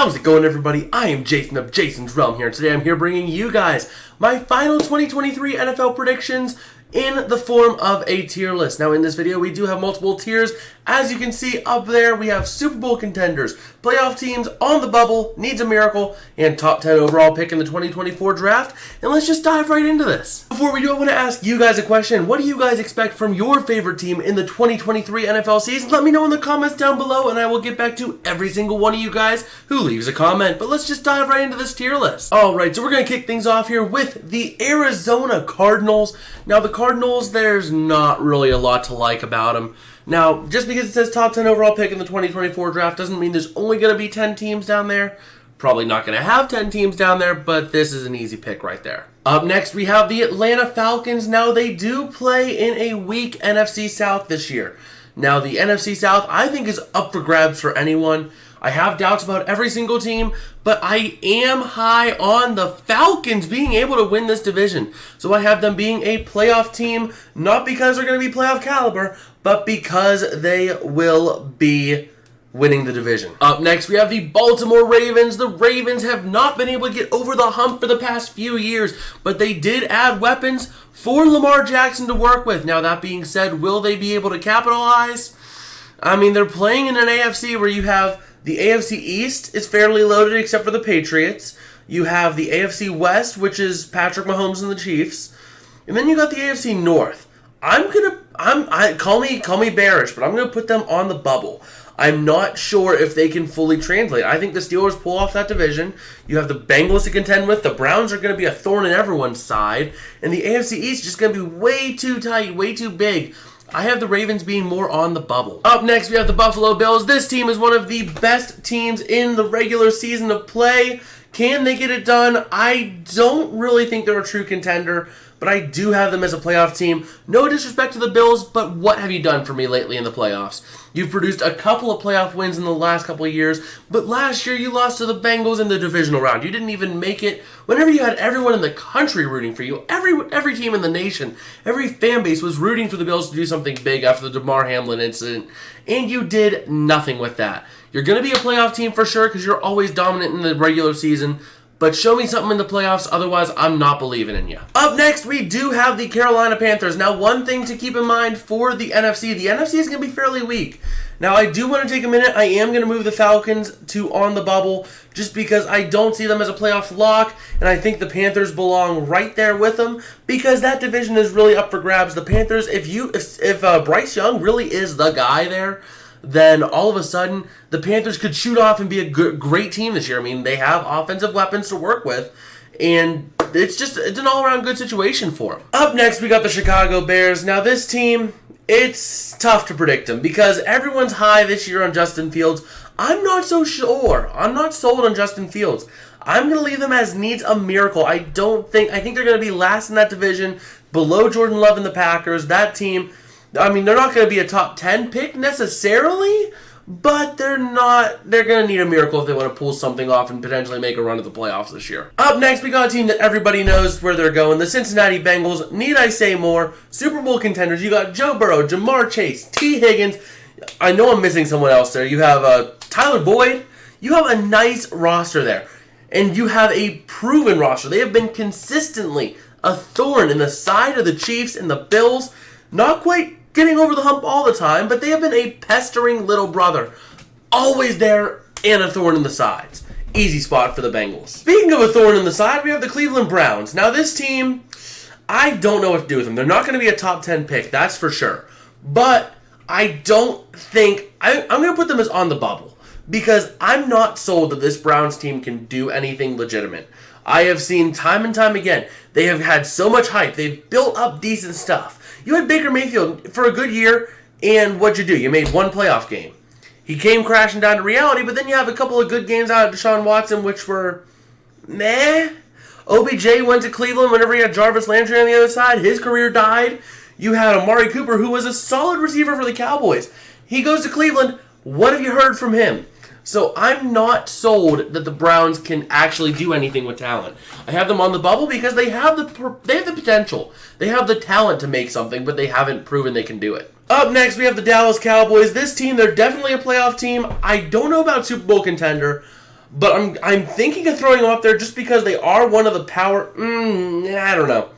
How's it going, everybody? I am Jason of Jason's Realm here, and today I'm here bringing you guys my final 2023 NFL predictions in the form of a tier list. Now, in this video, we do have multiple tiers. As you can see up there, we have Super Bowl contenders, playoff teams, on the bubble, needs a miracle, and top 10 overall pick in the 2024 draft. And let's just dive right into this. Before we do, I want to ask you guys a question. What do you guys expect from your favorite team in the 2023 NFL season? Let me know in the comments down below, and I will get back to every single one of you guys who leaves a comment. But let's just dive right into this tier list. Alright, so we're going to kick things off here with the Arizona Cardinals. Now, the Cardinals, there's not really a lot to like about them. Now, just because it says top 10 overall pick in the 2024 draft doesn't mean there's only going to be 10 teams down there. Probably not going to have 10 teams down there, but this is an easy pick right there. Up next, we have the Atlanta Falcons. Now, they do play in a weak NFC South this year. Now, the NFC South, I think, is up for grabs for anyone. I have doubts about every single team, but I am high on the Falcons being able to win this division. So I have them being a playoff team, not because they're going to be playoff caliber, but because they will be winning the division. Up next, we have the Baltimore Ravens. The Ravens have not been able to get over the hump for the past few years, but they did add weapons for Lamar Jackson to work with. Now, that being said, will they be able to capitalize? I mean, they're playing in an AFC where you have the AFC East is fairly loaded except for the Patriots. You have the AFC West, which is Patrick Mahomes and the Chiefs. And then you got the AFC North. Call me bearish, but I'm gonna put them on the bubble. I'm not sure if they can fully translate. I think the Steelers pull off that division. You have the Bengals to contend with. The Browns are going to be a thorn in everyone's side. And the AFC East is just going to be way too tight, way too big. I have the Ravens being more on the bubble. Up next, we have the Buffalo Bills. This team is one of the best teams in the regular season of play. Can they get it done? I don't really think they're a true contender, but I do have them as a playoff team. No disrespect to the Bills, but what have you done for me lately in the playoffs? You've produced a couple of playoff wins in the last couple of years, but last year you lost to the Bengals in the divisional round. You didn't even make it whenever you had everyone in the country rooting for you. Every team in the nation, every fan base was rooting for the Bills to do something big after the Damar Hamlin incident, and you did nothing with that. You're going to be a playoff team for sure because you're always dominant in the regular season, but show me something in the playoffs, otherwise I'm not believing in you. Up next, we do have the Carolina Panthers. Now, one thing to keep in mind for the NFC is going to be fairly weak. Now, I do want to take a minute. I am going to move the Falcons to on the bubble just because I don't see them as a playoff lock, and I think the Panthers belong right there with them because that division is really up for grabs. The Panthers, if Bryce Young really is the guy there, then all of a sudden, the Panthers could shoot off and be a great team this year. I mean, they have offensive weapons to work with, and it's an all-around good situation for them. Up next, we got the Chicago Bears. Now, this team, it's tough to predict them because everyone's high this year on Justin Fields. I'm not so sure. I'm not sold on Justin Fields. I'm going to leave them as needs a miracle. I think they're going to be last in that division, below Jordan Love and the Packers. That team, I mean, they're not going to be a top 10 pick necessarily, but they're going to need a miracle if they want to pull something off and potentially make a run at the playoffs this year. Up next, we got a team that everybody knows where they're going. The Cincinnati Bengals. Need I say more? Super Bowl contenders. You got Joe Burrow, Jamar Chase, T. Higgins. I know I'm missing someone else there. You have Tyler Boyd. You have a nice roster there. And you have a proven roster. They have been consistently a thorn in the side of the Chiefs and the Bills. Not quite getting over the hump all the time, but they have been a pestering little brother. Always there and a thorn in the sides. Easy spot for the Bengals. Speaking of a thorn in the side, we have the Cleveland Browns. Now this team, I don't know what to do with them. They're not going to be a top 10 pick, that's for sure. But I don't think, I'm going to put them as on the bubble. Because I'm not sold that this Browns team can do anything legitimate. I have seen time and time again, they have had so much hype. They've built up decent stuff. You had Baker Mayfield for a good year, and what'd you do? You made one playoff game. He came crashing down to reality, but then you have a couple of good games out of Deshaun Watson, which were meh. OBJ went to Cleveland whenever he had Jarvis Landry on the other side. His career died. You had Amari Cooper, who was a solid receiver for the Cowboys. He goes to Cleveland. What have you heard from him? So I'm not sold that the Browns can actually do anything with talent. I have them on the bubble because they have the potential. They have the talent to make something, but they haven't proven they can do it. Up next, we have the Dallas Cowboys. This team, they're definitely a playoff team. I don't know about Super Bowl contender, but I'm thinking of throwing them up there just because they are one of the power. I don't know.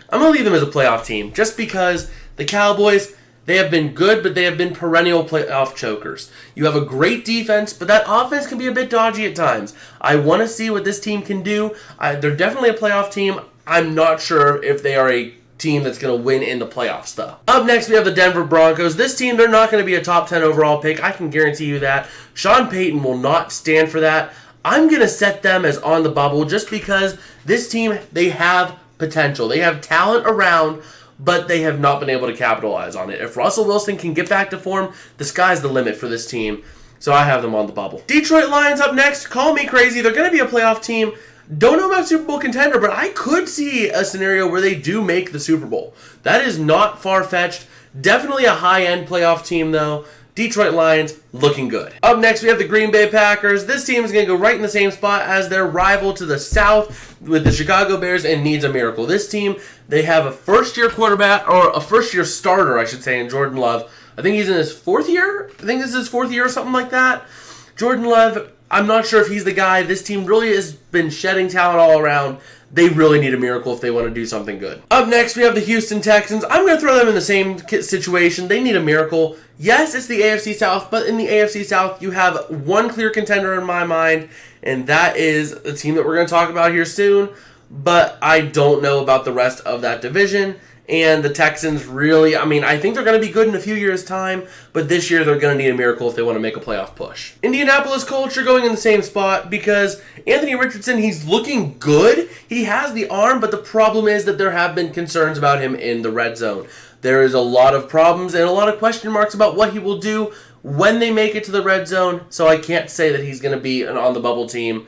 I'm going to leave them as a playoff team just because the Cowboys, they have been good, but they have been perennial playoff chokers. You have a great defense, but that offense can be a bit dodgy at times. I want to see what this team can do. They're definitely a playoff team. I'm not sure if they are a team that's going to win in the playoffs, though. Up next, we have the Denver Broncos. This team, they're not going to be a top 10 overall pick. I can guarantee you that. Sean Payton will not stand for that. I'm going to set them as on the bubble just because this team, they have potential. They have talent around, but they have not been able to capitalize on it. If Russell Wilson can get back to form, the sky's the limit for this team. So I have them on the bubble. Detroit Lions up next. Call me crazy. They're going to be a playoff team. Don't know about Super Bowl contender, but I could see a scenario where they do make the Super Bowl. That is not far-fetched. Definitely a high-end playoff team, though. Detroit Lions looking good. Up next, we have the Green Bay Packers. This team is going to go right in the same spot as their rival to the south with the Chicago Bears and needs a miracle. This team, they have a first-year quarterback, or a first-year starter, I should say, in Jordan Love. I think he's in his fourth year. I think this is his fourth year or something like that. Jordan Love, I'm not sure if he's the guy. This team really has been shedding talent all around. They really need a miracle if they want to do something good. Up next, we have the Houston Texans. I'm going to throw them in the same situation. They need a miracle. Yes, it's the AFC South, but in the AFC South, you have one clear contender in my mind, and that is the team that we're going to talk about here soon, but I don't know about the rest of that division. And the Texans really, I think they're going to be good in a few years' time, but this year they're going to need a miracle if they want to make a playoff push. Indianapolis Colts are going in the same spot because Anthony Richardson, he's looking good. He has the arm, but the problem is that there have been concerns about him in the red zone. There is a lot of problems and a lot of question marks about what he will do when they make it to the red zone, so I can't say that he's going to be an on-the-bubble team.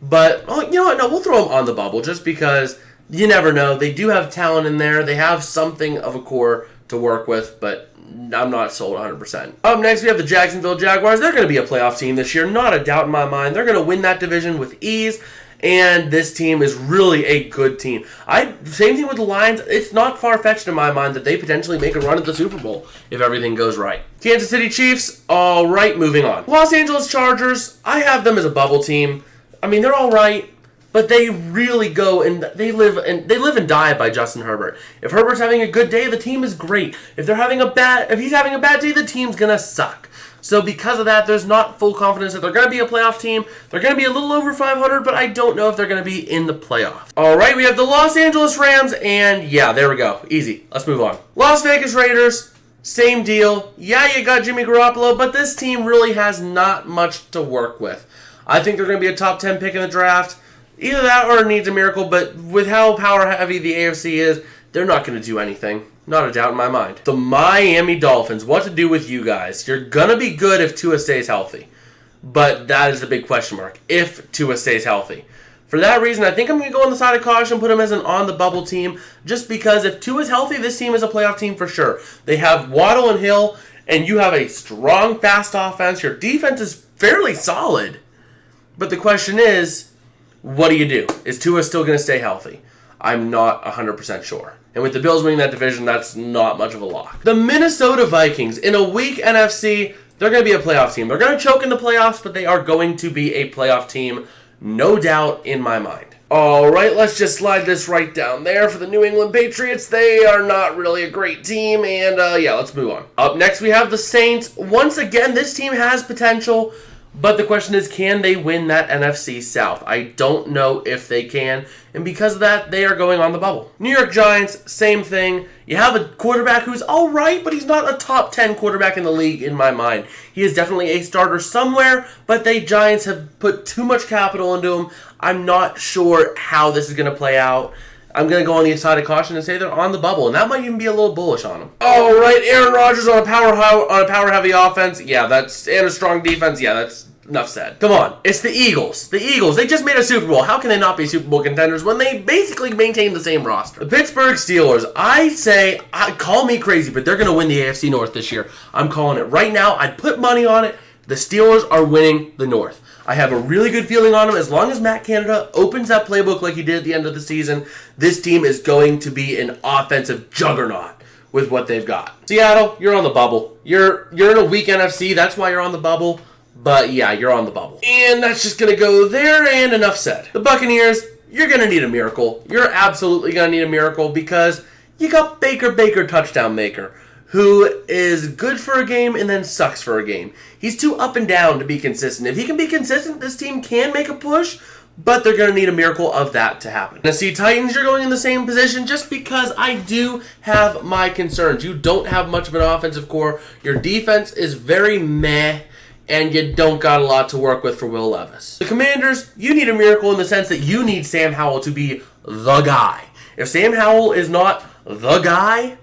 But, you know what, no, we'll throw him on the bubble just because you never know. They do have talent in there. They have something of a core to work with, but I'm not sold 100%. Up next, we have the Jacksonville Jaguars. They're going to be a playoff team this year, not a doubt in my mind. They're going to win that division with ease, and this team is really a good team. Same thing with the Lions. It's not far-fetched in my mind that they potentially make a run at the Super Bowl if everything goes right. Kansas City Chiefs, all right, moving on. Los Angeles Chargers, I have them as a bubble team. They're all right. But they really go and they live and die by Justin Herbert. If Herbert's having a good day, the team is great. If he's having a bad day, the team's gonna suck. So because of that, there's not full confidence that they're gonna be a playoff team. They're gonna be a little over 500, but I don't know if they're gonna be in the playoffs. All right, we have the Los Angeles Rams, and yeah, there we go, easy. Let's move on. Las Vegas Raiders, same deal. Yeah, you got Jimmy Garoppolo, but this team really has not much to work with. I think they're gonna be a top 10 pick in the draft. Either that or it needs a miracle, but with how power-heavy the AFC is, they're not going to do anything. Not a doubt in my mind. The Miami Dolphins, what to do with you guys? You're going to be good if Tua stays healthy. But that is the big question mark, if Tua stays healthy. For that reason, I think I'm going to go on the side of caution, put him as an on-the-bubble team, just because if Tua's healthy, this team is a playoff team for sure. They have Waddle and Hill, and you have a strong, fast offense. Your defense is fairly solid. But the question is, what do you do? Is Tua still going to stay healthy? I'm not 100% sure. And with the Bills winning that division, that's not much of a lock. The Minnesota Vikings, in a weak NFC, they're going to be a playoff team. They're going to choke in the playoffs, but they are going to be a playoff team, no doubt in my mind. All right, let's just slide this right down there for the New England Patriots. They are not really a great team, and yeah, let's move on. Up next, we have the Saints. Once again, this team has potential, but the question is, can they win that NFC South? I don't know if they can, and because of that, they are going on the bubble. New York Giants, same thing. You have a quarterback who's all right, but he's not a top 10 quarterback in the league in my mind. He is definitely a starter somewhere, but the Giants have put too much capital into him. I'm not sure how this is going to play out. I'm going to go on the side of caution and say they're on the bubble, and that might even be a little bullish on them. All right, Aaron Rodgers on a power-heavy offense. Yeah, and a strong defense. Yeah, that's enough said. Come on. It's the Eagles. The Eagles, they just made a Super Bowl. How can they not be Super Bowl contenders when they basically maintain the same roster? The Pittsburgh Steelers, call me crazy, but they're going to win the AFC North this year. I'm calling it right now. I'd put money on it. The Steelers are winning the North. I have a really good feeling on them. As long as Matt Canada opens that playbook like he did at the end of the season, this team is going to be an offensive juggernaut with what they've got. Seattle, you're on the bubble. You're in a weak NFC. That's why you're on the bubble. But yeah, you're on the bubble. And that's just going to go there, and enough said. The Buccaneers, you're going to need a miracle. You're absolutely going to need a miracle because you got Baker touchdown maker, who is good for a game and then sucks for a game. He's too up and down to be consistent. If he can be consistent, this team can make a push, but they're going to need a miracle of that to happen. Now, see, Titans, you're going in the same position just because I do have my concerns. You don't have much of an offensive core. Your defense is very meh, and you don't got a lot to work with for Will Levis. The Commanders, you need a miracle in the sense that you need Sam Howell to be the guy. If Sam Howell is not the guy,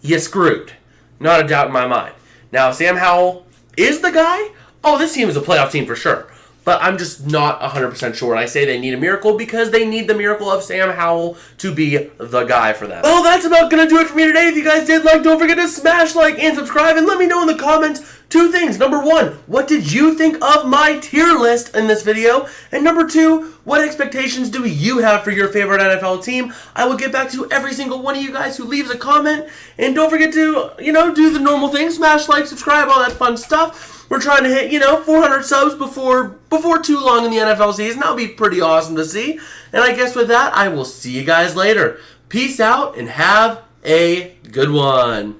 you're screwed. Not a doubt in my mind. Now, if Sam Howell is the guy, oh, this team is a playoff team for sure. But I'm just not 100% sure. And I say they need a miracle because they need the miracle of Sam Howell to be the guy for them. Well, that's about going to do it for me today. If you guys did like, don't forget to smash like and subscribe. And let me know in the comments two things. Number one, what did you think of my tier list in this video? And number two, what expectations do you have for your favorite NFL team? I will get back to every single one of you guys who leaves a comment. And don't forget to, do the normal thing. Smash like, subscribe, all that fun stuff. We're trying to hit, 400 subs before too long in the NFL season. That'll be pretty awesome to see. And I guess with that, I will see you guys later. Peace out and have a good one.